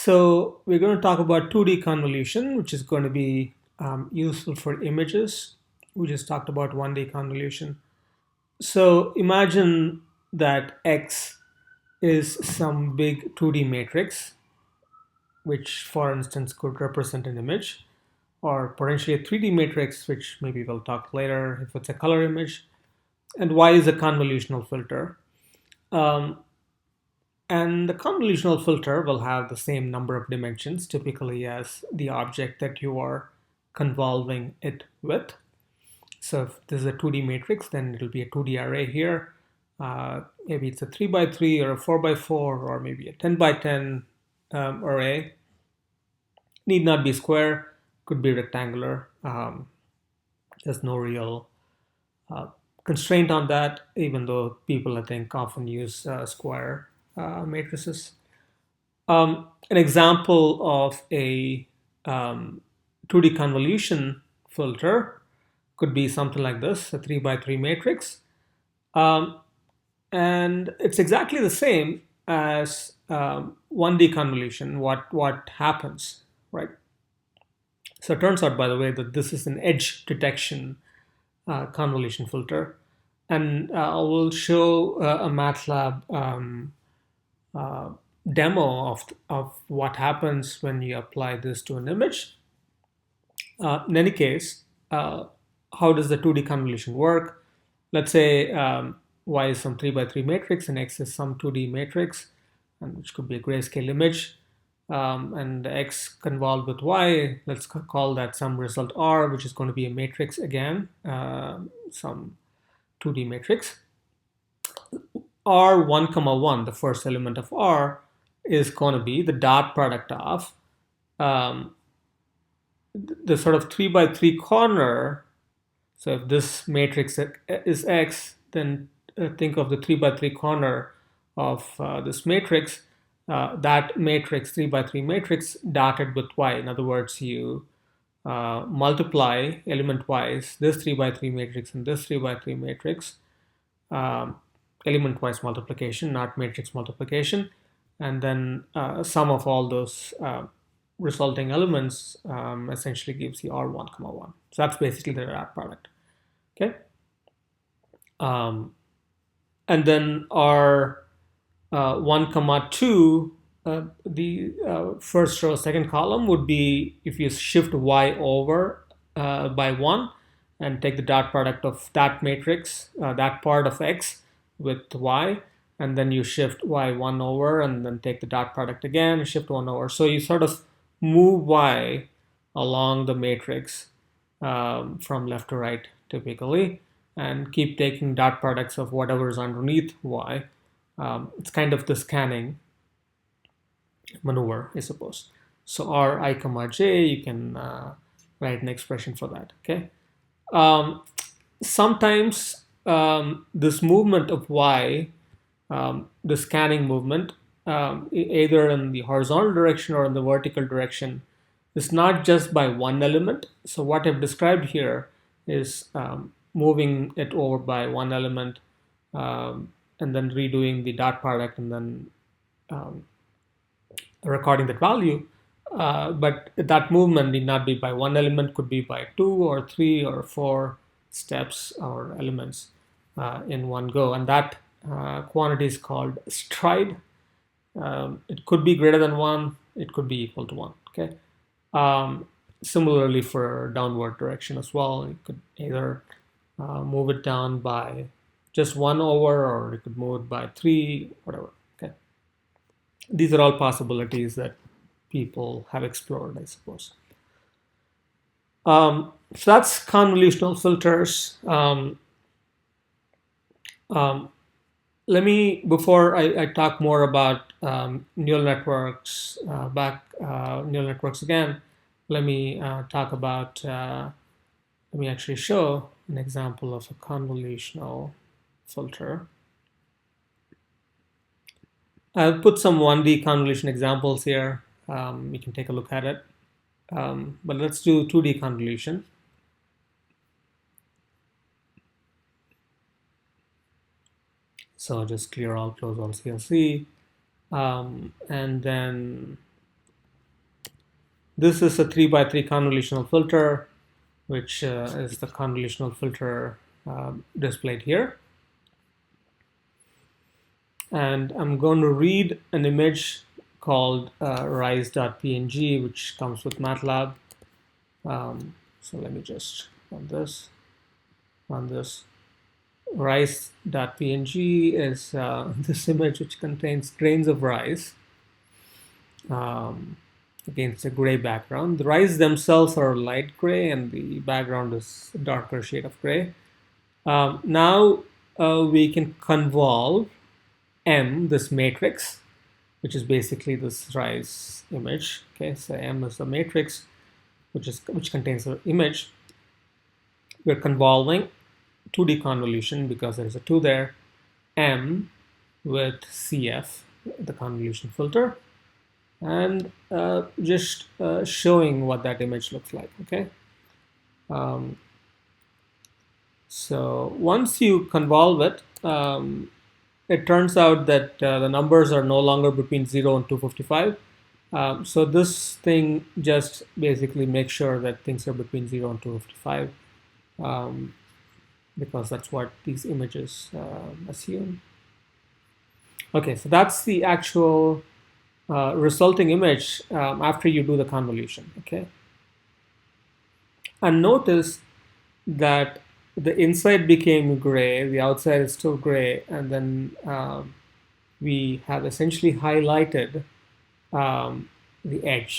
So we're going to talk about 2D convolution, which is going to be useful for images. We just talked about 1D convolution. So imagine that X is some big 2D matrix, which for instance could represent an image, or potentially a 3D matrix, which maybe we'll talk later if it's a color image. And Y is a convolutional filter. Um, And the convolutional filter will have the same number of dimensions typically as the object that you are convolving it with. So if this is a 2D matrix, then it'll be a 2D array here. Maybe it's a 3 by 3 or a 4 by 4 or maybe a 10 by 10 array. Need not be square, could be rectangular. There's no real uh, constraint on that, even though people, I think, often use square matrices. An example of a 2D convolution filter could be something like this, a 3 by 3 matrix. Um, and it's exactly the same as 1D convolution, what happens, right? So it turns out, by the way, that this is an edge detection convolution filter. And I will show a MATLAB uh, demo of what happens when you apply this to an image. In any case, how does the 2D convolution work? Let's say Y is some 3 by 3 matrix and X is some 2D matrix, and which could be a grayscale image. And X convolved with Y, let's call that some result R, which is going to be a matrix again, some 2D matrix. R1 comma 1, the first element of R, is going to be the dot product of um, the sort of 3 by 3 corner. So if this matrix is X, then think of the 3 by 3 corner of this matrix. That matrix, 3 by 3 matrix, dotted with Y. In other words, you multiply element-wise this 3 by 3 matrix and this 3 by 3 matrix, element-wise multiplication, not matrix multiplication, and then sum of all those resulting elements essentially gives you R1 comma 1. So that's basically the dot product. Okay. And then R1 comma 2, the first row, second column would be if you shift Y over by 1 and take the dot product of that matrix, that part of X with Y, and then you shift Y1 over and then take the dot product again, shift 1 over. So you sort of move Y along the matrix from left to right typically, and keep taking dot products of whatever is underneath Y. It's kind of the scanning maneuver, I suppose. So Ri comma j, you can write an expression for that. Okay. Sometimes this movement of Y, the scanning movement, either in the horizontal direction or in the vertical direction, is not just by one element. So what I've described here is moving it over by one element and then redoing the dot product and then recording that value. But that movement need not be by one element, could be by 2 or 3 or 4 steps or elements in one go. And that quantity is called stride. It could be greater than 1, it could be equal to 1. Okay. Similarly for downward direction as well, you could either move it down by just 1 over, or you could move it by 3, whatever. Okay. These are all possibilities that people have explored, I suppose. So that's convolutional filters. Let me, before I talk more about neural networks, neural networks again, let me talk about, let me actually show an example of a convolutional filter. I'll put some 1D convolution examples here. You can take a look at it. But let's do 2D convolution. So just clear all, close all CLC. And then This is a 3 by 3 convolutional filter, which is the convolutional filter displayed here. And I'm going to read an image called rise.png, which comes with MATLAB. So let me just run this. Rice.png is this image which contains grains of rice against a gray background. The rice themselves are light gray and the background is a darker shade of gray. Now we can convolve M, this matrix, which is basically this rice image. Okay, so M is the matrix which contains the image. We're convolving 2D convolution because there's a 2 there, M with CF, the convolution filter, and just showing what that image looks like. Okay. So once you convolve it, it turns out that the numbers are no longer between 0 and 255. So this thing just basically makes sure that things are between 0 and 255, because that's what these images assume. Okay, so that's the actual resulting image after you do the convolution. Okay, and notice that the inside became gray, the outside is still gray, and then we have essentially highlighted the edge.